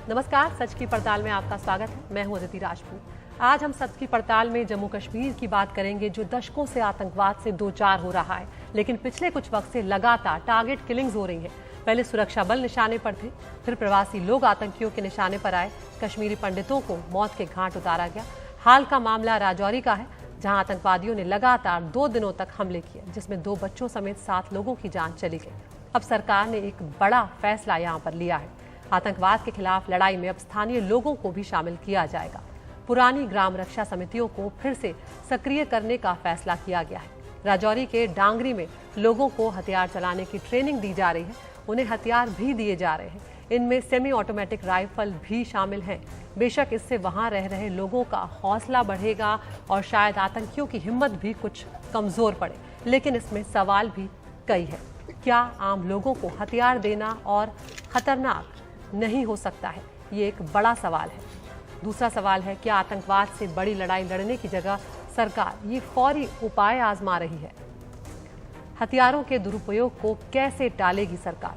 नमस्कार, सच की पड़ताल में आपका स्वागत है। मैं हूं अदिति राजपूत। आज हम सच की पड़ताल में जम्मू कश्मीर की बात करेंगे, जो दशकों से आतंकवाद से दो चार हो रहा है, लेकिन पिछले कुछ वक्त से लगातार टारगेट किलिंग्स हो रही हैं। पहले सुरक्षा बल निशाने पर थे, फिर प्रवासी लोग आतंकियों के निशाने पर आए, कश्मीरी पंडितों को मौत के घाट उतारा गया। हाल का मामला राजौरी का है, जहां आतंकवादियों ने लगातार 2 दिनों तक हमले किए, जिसमें 2 बच्चों समेत 7 लोगों की जान चली गई। अब सरकार ने एक बड़ा फैसला यहां पर लिया है। आतंकवाद के खिलाफ लड़ाई में अब स्थानीय लोगों को भी शामिल किया जाएगा। पुरानी ग्राम रक्षा समितियों को फिर से सक्रिय करने का फैसला किया गया है। राजौरी के डांगरी में लोगों को हथियार चलाने की ट्रेनिंग दी जा रही है, उन्हें हथियार भी दिए जा रहे हैं। इनमें सेमी ऑटोमेटिक राइफल भी शामिल हैं। बेशक इससे वहां रह रहे लोगों का हौसला बढ़ेगा और शायद आतंकियों की हिम्मत भी कुछ कमजोर पड़े, लेकिन इसमें सवाल भी कई है। क्या आम लोगों को हथियार देना और खतरनाक नहीं हो सकता है? ये एक बड़ा सवाल है। दूसरा सवाल है, क्या आतंकवाद से बड़ी लड़ाई लड़ने की जगह सरकार ये फौरी उपाय आजमा रही है? हथियारों के दुरुपयोग को कैसे टालेगी सरकार?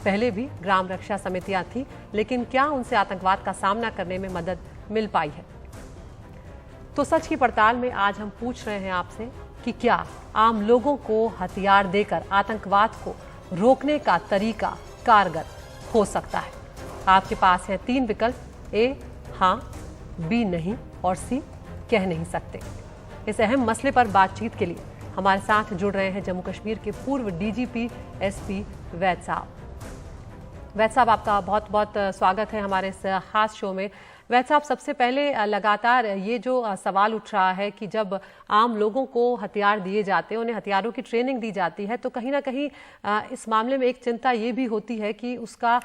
पहले भी ग्राम रक्षा समितियां थी, लेकिन क्या उनसे आतंकवाद का सामना करने में मदद मिल पाई है? तो सच की पड़ताल में आज हम पूछ रहे हैं आपसे कि क्या आम लोगों को हथियार देकर आतंकवाद को रोकने का तरीका कारगर हो सकता है? आपके पास है 3 विकल्प, ए हां, बी नहीं और सी कह नहीं सकते। इस अहम मसले पर बातचीत के लिए हमारे साथ जुड़ रहे हैं जम्मू कश्मीर के पूर्व डीजीपी एसपी वैद साहब। वैद साहब, आपका बहुत बहुत स्वागत है हमारे इस खास शो में। वैद साहब, सबसे पहले लगातार ये जो सवाल उठ रहा है कि जब आम लोगों को हथियार दिए जाते हैं, उन्हें हथियारों की ट्रेनिंग दी जाती है, तो कहीं ना कहीं इस मामले में एक चिंता ये भी होती है कि उसका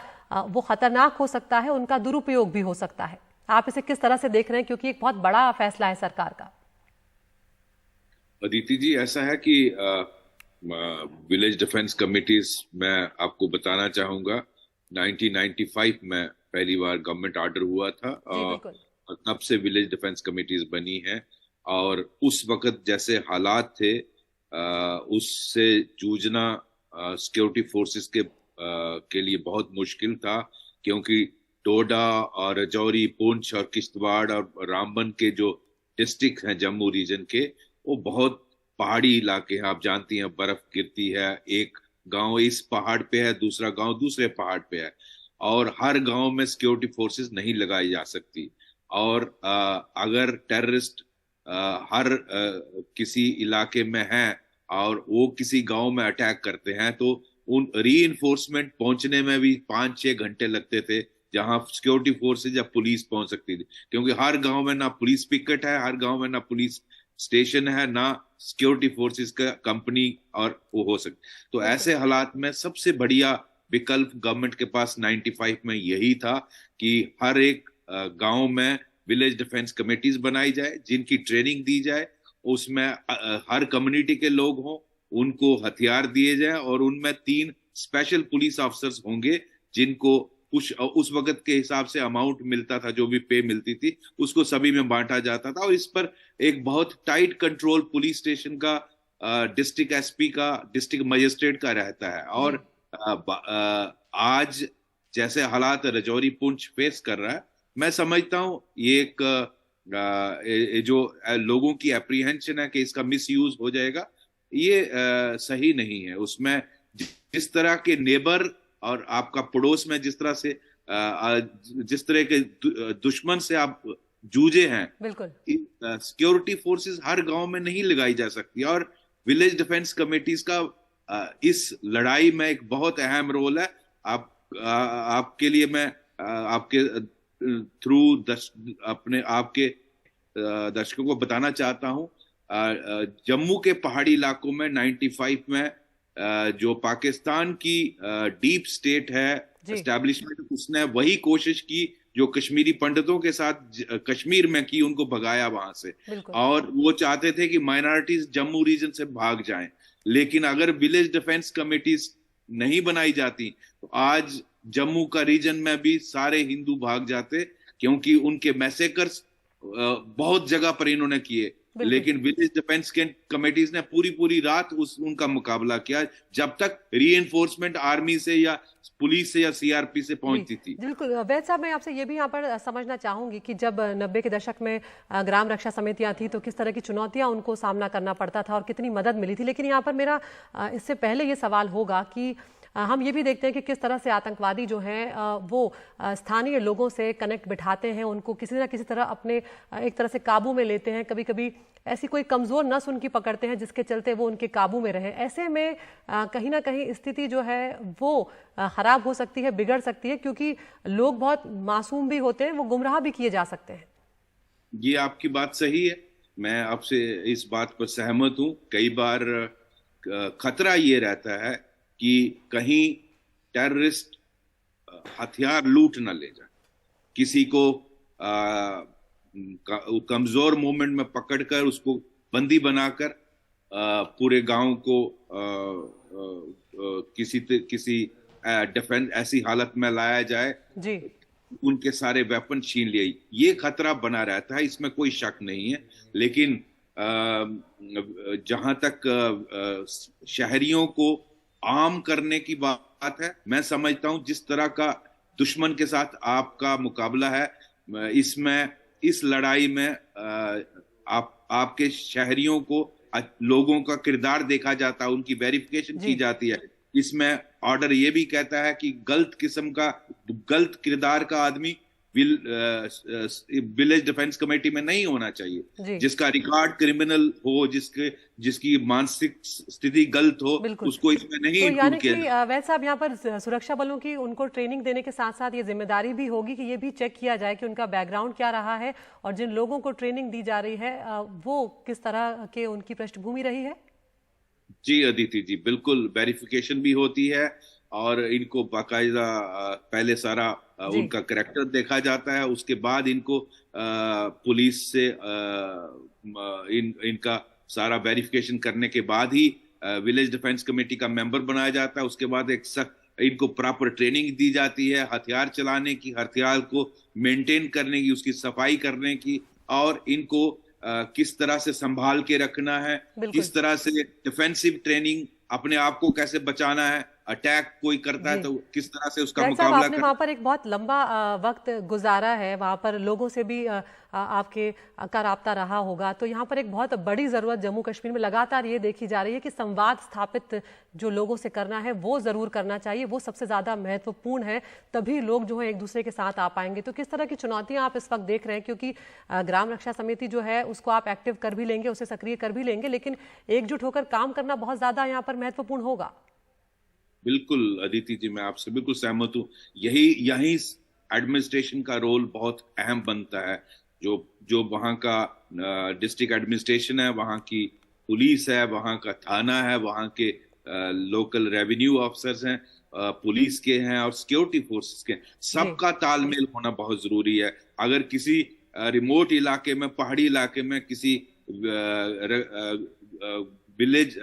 वो खतरनाक हो सकता है, उनका दुरुपयोग भी हो सकता है। आप इसे किस तरह से देख रहे हैं, क्योंकि एक बहुत बड़ा फैसला है सरकार का? अदिति जी, ऐसा है कि विलेज डिफेंस कमिटीज मैं आपको बताना चाहूंगा 1995 में पहली बार गवर्नमेंट ऑर्डर हुआ था और तब से विलेज डिफेंस कमिटीज बनी है। और उस वक्त जैसे हालात थे उससे जूझना सिक्योरिटी फोर्सेस के लिए बहुत मुश्किल था, क्योंकि डोडा और राजौरी, पुंछ और किश्तवाड़ और रामबन के जो डिस्ट्रिक्ट हैं जम्मू रीजन के, वो बहुत पहाड़ी इलाके हैं। आप जानती हैं, बर्फ गिरती है, एक गांव इस पहाड़ पे है, दूसरा गांव दूसरे पहाड़ पे है, और हर गांव में सिक्योरिटी फोर्सेस नहीं लगाई जा सकती। और अगर टेररिस्ट हर किसी इलाके में है और वो किसी गांव में अटैक करते हैं, तो उन रीइंफोर्समेंट पहुंचने में भी 5-6 घंटे लगते थे, जहां सिक्योरिटी फोर्सेज या पुलिस पहुंच सकती थी, क्योंकि हर गांव में ना पुलिस पिकेट है, हर गांव में ना पुलिस स्टेशन है, ना सिक्योरिटी फोर्सेस का कंपनी और वो हो सकती। तो ऐसे हालात में सबसे बढ़िया विकल्प गवर्नमेंट के पास 95 में यही था कि हर एक गांव में विलेज डिफेंस कमेटीज बनाई जाए, जिनकी ट्रेनिंग दी जाए, उसमें हर कम्युनिटी के लोग हों, उनको हथियार दिए जाए, और उनमें 3 स्पेशल पुलिस ऑफिसर्स होंगे जिनको उस वक्त के हिसाब से अमाउंट मिलता था, जो भी पे मिलती थी उसको सभी में बांटा जाता था। और इस पर एक बहुत टाइट कंट्रोल पुलिस स्टेशन का, डिस्ट्रिक्ट एसपी का, डिस्ट्रिक्ट मजिस्ट्रेट का रहता है। और आज जैसे हालात राजौरी पुंछ फेस कर रहा है, मैं समझता हूं ये एक जो लोगों की एप्रीहेंशन है कि इसका मिस यूज हो जाएगा, ये सही नहीं है। उसमें जिस तरह के नेबर और आपका पड़ोस में जिस जिस तरह के दुश्मन से आप जूझे हैं, बिल्कुल सिक्योरिटी फोर्सेस हर गांव में नहीं लगाई जा सकती। और विलेज डिफेंस कमेटीज का इस लड़ाई में एक बहुत अहम रोल है। आपके लिए मैं आपके थ्रू अपने आपके दर्शकों को बताना चाहता हूं, जम्मू के पहाड़ी इलाकों में 95 में जो पाकिस्तान की डीप स्टेट है एस्टैब्लिशमेंट, उसने वही कोशिश की जो कश्मीरी पंडितों के साथ कश्मीर में की, उनको भगाया वहां से। और वो चाहते थे कि माइनॉरिटीज जम्मू रीजन से भाग जाएं। लेकिन अगर विलेज डिफेंस कमेटीज नहीं बनाई जाती तो आज जम्मू का रीजन में भी सारे हिंदू भाग जाते, क्योंकि उनके मैसेकर्स बहुत जगह पर इन्होंने किए। लेकिन विलेज डिफेंस कमेटीज ने पूरी रात उनका मुकाबला किया जब तक रीइंफोर्समेंट आर्मी से या पुलिस से या सीआरपी से पहुंचती थी। बिल्कुल वैद साहब, मैं आपसे ये भी यहाँ पर समझना चाहूंगी कि जब 90 के दशक में ग्राम रक्षा समितियां थी तो किस तरह की चुनौतियां उनको सामना करना पड़ता था और कितनी मदद मिली थी। लेकिन यहाँ पर मेरा इससे पहले ये सवाल होगा कि हम ये भी देखते हैं कि किस तरह से आतंकवादी जो हैं वो स्थानीय लोगों से कनेक्ट बिठाते हैं, उनको किसी न किसी तरह अपने एक तरह से काबू में लेते हैं। कभी कभी ऐसी कोई कमजोर नस उनकी पकड़ते हैं जिसके चलते वो उनके काबू में रहे। ऐसे में कहीं ना कहीं स्थिति जो है वो खराब हो सकती है, बिगड़ सकती है, क्योंकि लोग बहुत मासूम भी होते हैं, वो गुमराह भी किए जा सकते हैं। ये आपकी बात सही है, मैं आपसे इस बात पर सहमत हूँ। कई बार खतरा ये रहता है कि कहीं टेररिस्ट हथियार लूट न ले जाए, किसी को कमजोर मोमेंट में पकड़कर उसको बंदी बनाकर पूरे गांव को किसी डिफेंस ऐसी हालत में लाया जाए जी, उनके सारे वेपन छीन लिए। ये खतरा बना रहता है, इसमें कोई शक नहीं है। लेकिन जहां तक शहरियों को आम करने की बात है, मैं समझता हूं जिस तरह का दुश्मन के साथ आपका मुकाबला है, इसमें इस लड़ाई में आपके शहरियों को लोगों का किरदार देखा जाता है, उनकी वेरिफिकेशन की जाती है। इसमें ऑर्डर ये भी कहता है कि गलत किस्म का गलत किरदार का आदमी विलेज डिफेंस कमेटी में नहीं होना चाहिए। जिसका रिकॉर्ड क्रिमिनल हो, जिसकी मानसिक स्थिति गलत हो, उसको इसमें नहीं तो यानी कि वैद साहब, यहाँ पर सुरक्षा बलों की उनको ट्रेनिंग देने के साथ साथ ये जिम्मेदारी भी होगी कि ये भी चेक किया जाए कि उनका बैकग्राउंड क्या रहा है और जिन लोगों को ट्रेनिंग दी जा रही है वो किस तरह के उनकी पृष्ठभूमि रही है। जी अदिति जी, बिल्कुल वेरिफिकेशन भी होती है और इनको बाकायदा पहले सारा उनका कैरेक्टर देखा जाता है, उसके बाद इनको पुलिस से इनका सारा वेरिफिकेशन करने के बाद ही विलेज डिफेंस कमेटी का मेंबर बनाया जाता है। उसके बाद इनको प्रॉपर ट्रेनिंग दी जाती है हथियार चलाने की, हथियार को मेंटेन करने की, उसकी सफाई करने की, और इनको किस तरह से संभाल के रखना है, किस तरह से डिफेंसिव ट्रेनिंग, अपने आप को कैसे बचाना है, अटैक कोई करता है तो किस तरह से उसका मुकाबला आपने वहां पर एक बहुत लंबा वक्त गुजारा है, वहां पर लोगों से भी आपके का राब्ता रहा होगा, तो यहाँ पर एक बहुत बड़ी जरूरत जम्मू कश्मीर में लगातार ये देखी जा रही है कि संवाद स्थापित जो लोगों से करना है वो जरूर करना चाहिए, वो सबसे ज्यादा महत्वपूर्ण है, तभी लोग जो है एक दूसरे के साथ आ पाएंगे। तो किस तरह की चुनौतियां आप इस वक्त देख रहे हैं, क्योंकि ग्राम रक्षा समिति जो है उसको आप एक्टिव कर भी लेंगे, उसे सक्रिय कर भी लेंगे, लेकिन एकजुट होकर काम करना बहुत ज्यादा यहाँ पर महत्वपूर्ण होगा। बिल्कुल अदिति जी, मैं आपसे बिल्कुल सहमत हूँ। यही एडमिनिस्ट्रेशन का रोल बहुत अहम बनता है। जो वहाँ का डिस्ट्रिक्ट एडमिनिस्ट्रेशन है, वहाँ की पुलिस है, वहाँ का थाना है, वहाँ के लोकल रेवेन्यू ऑफिसर्स हैं, पुलिस के हैं और सिक्योरिटी फोर्सेस के, सबका तालमेल होना बहुत जरूरी है। अगर किसी रिमोट इलाके में, पहाड़ी इलाके में किसी विलेज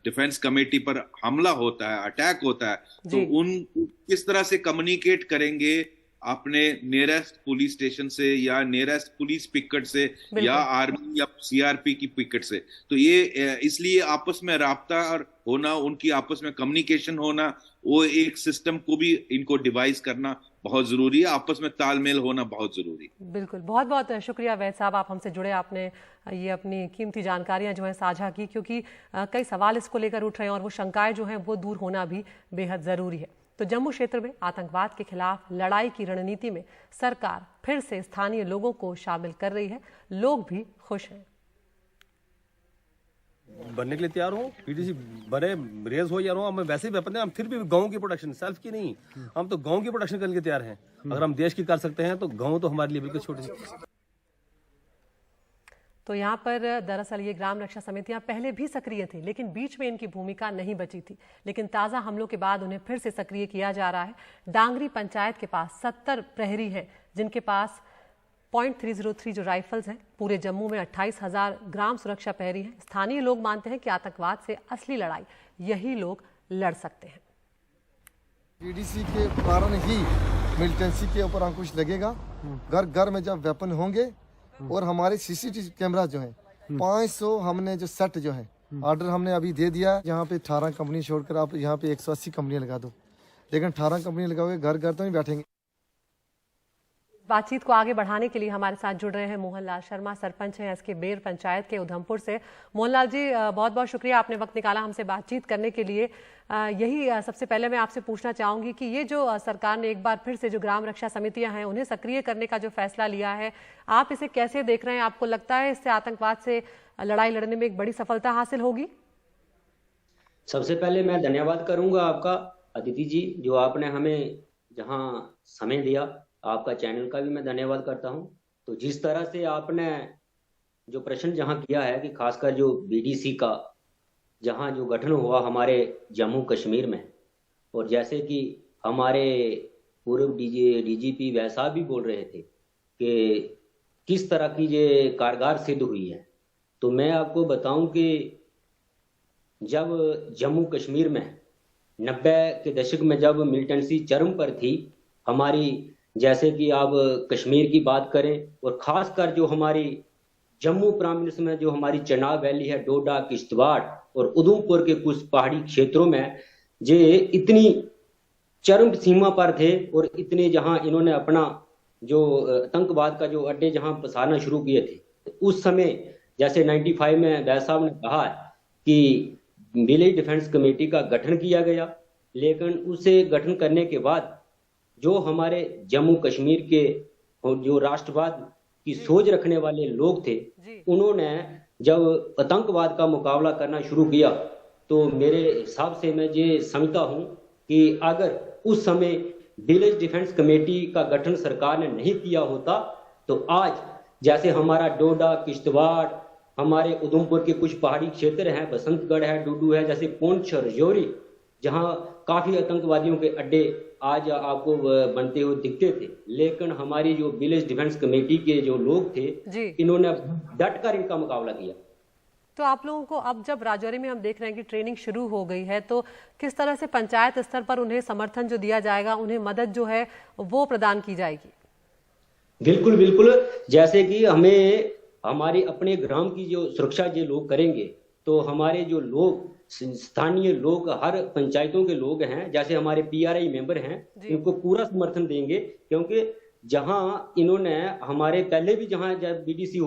डिफेंस कमेटी पर हमला होता है, अटैक होता है, तो उन किस तरह से कम्युनिकेट करेंगे अपने नियरेस्ट पुलिस स्टेशन से या नियरेस्ट पुलिस पिकेट से या आर्मी या सीआरपी की पिकेट से। तो ये इसलिए आपस में राब्ता और होना, उनकी आपस में कम्युनिकेशन होना, वो एक सिस्टम को भी इनको डिवाइस करना बहुत जरूरी है, आपस में तालमेल होना बहुत जरूरी है। बिल्कुल, बहुत बहुत शुक्रिया वैद साहब, आप हमसे जुड़े, आपने ये अपनी कीमती जानकारियां जो है साझा की, क्योंकि कई सवाल इसको लेकर उठ रहे हैं और वो शंकाएं जो हैं वो दूर होना भी बेहद जरूरी है। तो जम्मू क्षेत्र में आतंकवाद के खिलाफ लड़ाई की रणनीति में सरकार फिर से स्थानीय लोगों को शामिल कर रही है, लोग भी खुश हैं। बनने के लिए तैयार हूँ, पीटीसी बने, रेज हो या रहा हूँ, हम वैसे ही वेपन है, हम फिर भी गांव की प्रोटेक्शन, सेल्फ की नहीं, हम तो गांव की प्रोटेक्शन करने के तैयार हैं। अगर हम देश की कर सकते हैं तो गांव तो हमारे लिए बिल्कुल छोटी सी। तो यहाँ पर दरअसल ये ग्राम रक्षा समितियां पहले भी सक्रिय थी, लेकिन बीच में इनकी भूमिका नहीं बची थी, लेकिन ताज़ा हमलों के बाद उन्हें फिर से सक्रिय किया जा रहा है। डांगरी पंचायत के पास 70 प्रहरी हैं जिनके पास .303 जो राइफल्स हैं। पूरे जम्मू में 28,000 ग्राम सुरक्षा प्रहरी हैं। स्थानीय लोग मानते हैं कि आतंकवाद से असली लड़ाई यही लोग लड़ सकते हैं। पीडीसी के कारण ही मिलिटेंसी के ऊपर अंकुश लगेगा। घर घर में जब वेपन होंगे और हमारे सीसीटीवी कैमरा जो हैं 500 हमने जो सेट जो है ऑर्डर हमने अभी दे दिया। यहाँ पे 18 कंपनी छोड़कर आप यहाँ पे 180 कंपनियां लगा दो, लेकिन 18 कंपनी लगाओगे घर घर तो नहीं बैठेंगे। बातचीत को आगे बढ़ाने के लिए हमारे साथ जुड़ रहे हैं मोहनलाल शर्मा, सरपंच हैं एसके बेर पंचायत के उधमपुर से। मोहनलाल जी, बहुत बहुत शुक्रिया, आपने वक्त निकाला हमसे बातचीत करने के लिए। यही सबसे पहले मैं आपसे पूछना चाहूंगी कि ये जो सरकार ने एक बार फिर से जो ग्राम रक्षा समितियां हैं उन्हें सक्रिय करने का जो फैसला लिया है, आप इसे कैसे देख रहे हैं? आपको लगता है इससे आतंकवाद से लड़ाई लड़ने में एक बड़ी सफलता हासिल होगी? सबसे पहले मैं धन्यवाद करूंगा आपका अदिति जी, जो आपने हमें जहां समय दिया। आपका चैनल का भी मैं धन्यवाद करता हूं। तो जिस तरह से आपने जो प्रश्न जहां किया है कि खासकर जो बीडीसी का जहां जो गठन हुआ हमारे जम्मू कश्मीर में, और जैसे कि हमारे पूर्व डीजीपी वैसा भी बोल रहे थे कि किस तरह की ये कारगर सिद्ध हुई है, तो मैं आपको बताऊं कि जब जम्मू कश्मीर में 90 के दशक में जब मिलिटेंसी चरम पर थी हमारी, जैसे कि आप कश्मीर की बात करें और खासकर जो हमारी जम्मू प्रांत में जो हमारी चनाब वैली है, डोडा, किश्तवाड़ और उधमपुर के कुछ पहाड़ी क्षेत्रों में जे इतनी चरम सीमा पर थे और इतने जहां इन्होंने अपना जो आतंकवाद का जो अड्डे जहां पसारना शुरू किए थे, उस समय जैसे 95 में वैस साहब ने कहा कि विलेज डिफेंस कमेटी का गठन किया गया, लेकिन उसे गठन करने के बाद जो हमारे जम्मू कश्मीर के जो राष्ट्रवाद की सोच रखने वाले लोग थे, उन्होंने जब आतंकवाद का मुकाबला करना शुरू किया, तो मेरे हिसाब से मैं ये समझता हूं कि अगर उस समय विलेज डिफेंस कमेटी का गठन सरकार ने नहीं किया होता, तो आज जैसे हमारा डोडा, किश्तवाड़, हमारे उधमपुर के कुछ पहाड़ी क्षेत्र हैं, बसंतगढ़ है, डूडू है, जैसे पुंछ, रजौरी, जहां काफी आतंकवादियों के अड्डे आज आपको बनते हुए दिखते थे, लेकिन हमारी जो विलेज डिफेंस कमेटी के जो लोग थे, इन्होंने डट कर इनका मुकाबला किया। तो आप लोगों को अब जब राजौरी में हम देख रहे हैं कि ट्रेनिंग शुरू हो गई है, तो किस तरह से पंचायत स्तर पर उन्हें समर्थन जो दिया जाएगा, उन्हें मदद जो है वो प्रदान की जाएगी? बिल्कुल बिल्कुल, जैसे कि हमें हमारे अपने ग्राम की जो सुरक्षा जो लोग करेंगे, तो हमारे जो लोग स्थानीय लोग, हर पंचायतों के लोग हैं, जैसे हमारे पीआरआई मेंबर हैं, इनको पूरा समर्थन देंगे, क्योंकि जहां इन्होंने हमारे पहले भी जहां जब बीडीसी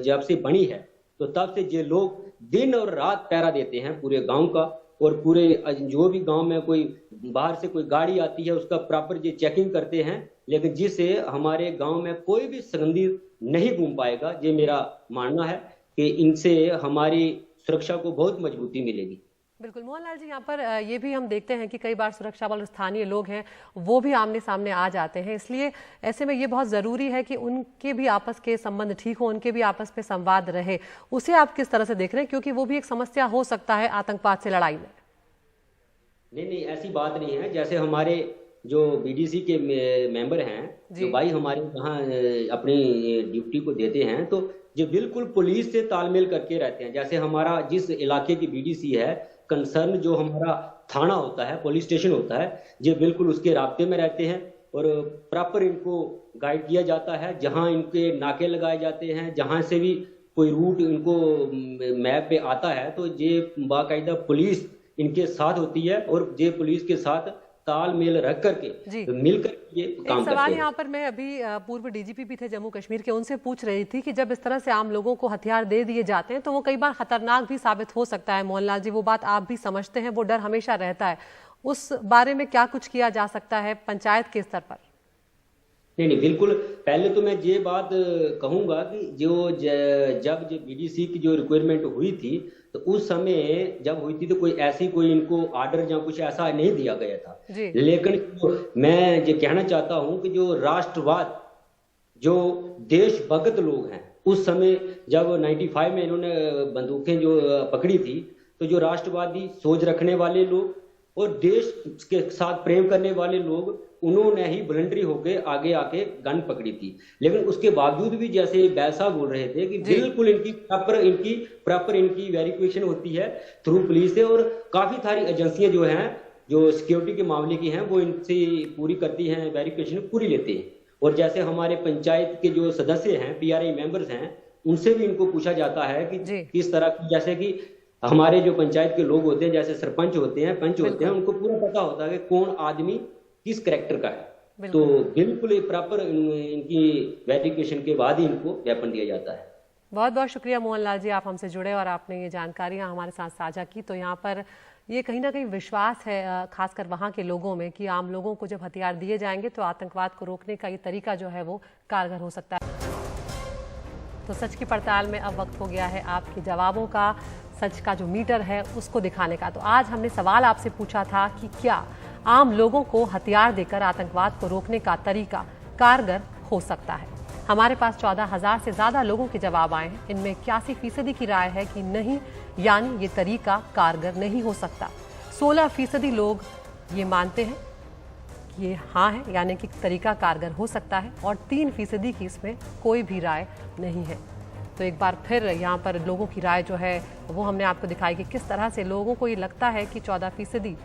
जब से बनी है, तो तब से ये लोग दिन और रात पहरा देते हैं पूरे गांव का, और पूरे जो भी गांव में कोई बाहर से कोई गाड़ी आती है उसका प्रॉपर ये चेकिंग करते हैं, लेकिन जिससे हमारे गांव में कोई भी संदिग्ध नहीं घूम पाएगा। ये मेरा मानना है कि इनसे हमारी सुरक्षा को बहुत मजबूती मिलेगी। बिल्कुल मोहनलाल जी, यहाँ पर ये भी हम देखते हैं कि कई बार सुरक्षा बल स्थानीय लोग हैं वो भी आमने सामने आ जाते हैं, इसलिए ऐसे में ये बहुत ज़रूरी है कि उनके भी आपस के संबंध ठीक हो, उनके भी आपस में संवाद रहे। उसे आप किस तरह से देख रहे हैं, क्योंकि वो भी एक समस्या हो सकता है आतंकवाद से लड़ाई में? नहीं, ऐसी बात नहीं है। जैसे हमारे जो बीडीसी के मेंबर हैं, जो भाई हमारे यहाँ अपनी ड्यूटी को देते हैं, तो जो बिल्कुल पुलिस से तालमेल करके रहते हैं। जैसे हमारा जिस इलाके की बीडीसी है, कंसर्न जो हमारा थाना होता है, पुलिस स्टेशन होता है, ये बिल्कुल उसके राब्ते में रहते हैं और प्रॉपर इनको गाइड किया जाता है। जहां इनके नाके लगाए जाते हैं, जहां से भी कोई रूट इनको मैप पे आता है, तो ये बाकायदा पुलिस इनके साथ होती है और ये पुलिस के साथ तालमेल रख करके मिलकर ये काम करते हैं। सवाल यहाँ पर मैं अभी पूर्व डीजीपी भी थे जम्मू कश्मीर के, उनसे पूछ रही थी कि जब इस तरह से आम लोगों को हथियार दे दिए जाते हैं तो वो कई बार खतरनाक भी साबित हो सकता है। मोहनलाल जी, वो बात आप भी समझते हैं, वो डर हमेशा रहता है, उस बारे में क्या कुछ किया जा सकता है पंचायत के स्तर पर? नहीं, बिल्कुल। पहले तो मैं ये बात कहूंगा कि जब बीडीसी की जो रिक्वायरमेंट हुई थी, तो उस समय जब हुई थी तो कोई इनको ऑर्डर या कुछ ऐसा नहीं दिया गया था। लेकिन मैं ये कहना चाहता हूं कि जो राष्ट्रवाद, जो देशभक्त लोग हैं, उस समय जब 95 में इन्होंने बंदूकें जो पकड़ी थी, तो जो राष्ट्रवादी सोच रखने वाले लोग और देश के साथ प्रेम करने वाले लोग, उन्होंने ही वॉलंटरी होकर आगे आके गन पकड़ी थी। लेकिन उसके बावजूद भी जैसे बैसा बोल रहे थे कि बिल्कुल इनकी प्रॉपर इनकी वेरिफिकेशन होती है थ्रू पुलिस से, और काफी सारी एजेंसियां जो हैं, जो सिक्योरिटी के मामले की हैं, वो इनसे पूरी करती हैं, वेरिफिकेशन पूरी लेते हैं। और जैसे हमारे पंचायत के जो सदस्य हैं, पीआरआई मेंबर्स हैं, उनसे भी इनको पूछा जाता है कि जी। किस तरह की, जैसे कि हमारे जो पंचायत के लोग होते हैं, जैसे सरपंच होते हैं, पंच होते हैं, उनको पूरा पता होता है कि कौन आदमी किस कैरेक्टर का है। तो बिल्कुल प्रॉपर इनकी वेरिफिकेशन के बाद ही इनको वेपन दिया जाता है। बहुत बहुत शुक्रिया मोहनलाल जी, आप हमसे जुड़े और आपने ये जानकारियां हमारे साथ साझा की। तो यहाँ पर ये कहीं ना कहीं विश्वास है खासकर वहाँ के लोगों में कि आम लोगों को जब हथियार दिए जाएंगे तो आतंकवाद को रोकने का ये तरीका जो है वो कारगर हो सकता है। तो सच की पड़ताल में अब वक्त हो गया है आपके जवाबों का, सच का जो मीटर है उसको दिखाने का। तो आज हमने सवाल आपसे पूछा था कि क्या आम लोगों को हथियार देकर आतंकवाद को रोकने का तरीका कारगर हो सकता है। हमारे पास 14,000 से ज्यादा लोगों के जवाब आए हैं। इनमें 81% की राय है कि नहीं, यानी ये तरीका कारगर नहीं हो सकता। 16% लोग ये मानते हैं कि ये हाँ है, यानी कि तरीका कारगर हो सकता है, और 3% की इसमें कोई भी राय नहीं है। तो एक बार फिर यहाँ पर लोगों की राय जो है वो हमने आपको दिखाई कि किस तरह से लोगों को ये लगता है कि 14%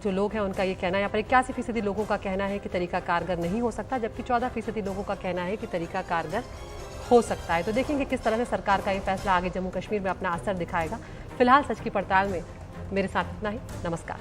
जो लोग हैं उनका ये कहना है, यहाँ पर 81% लोगों का कहना है कि तरीका कारगर नहीं हो सकता, जबकि 14% लोगों का कहना है कि तरीका कारगर हो सकता है। तो देखेंगे किस तरह से सरकार का ये फैसला आगे जम्मू कश्मीर में अपना असर दिखाएगा। फिलहाल सच की पड़ताल में मेरे साथ इतना ही। नमस्कार।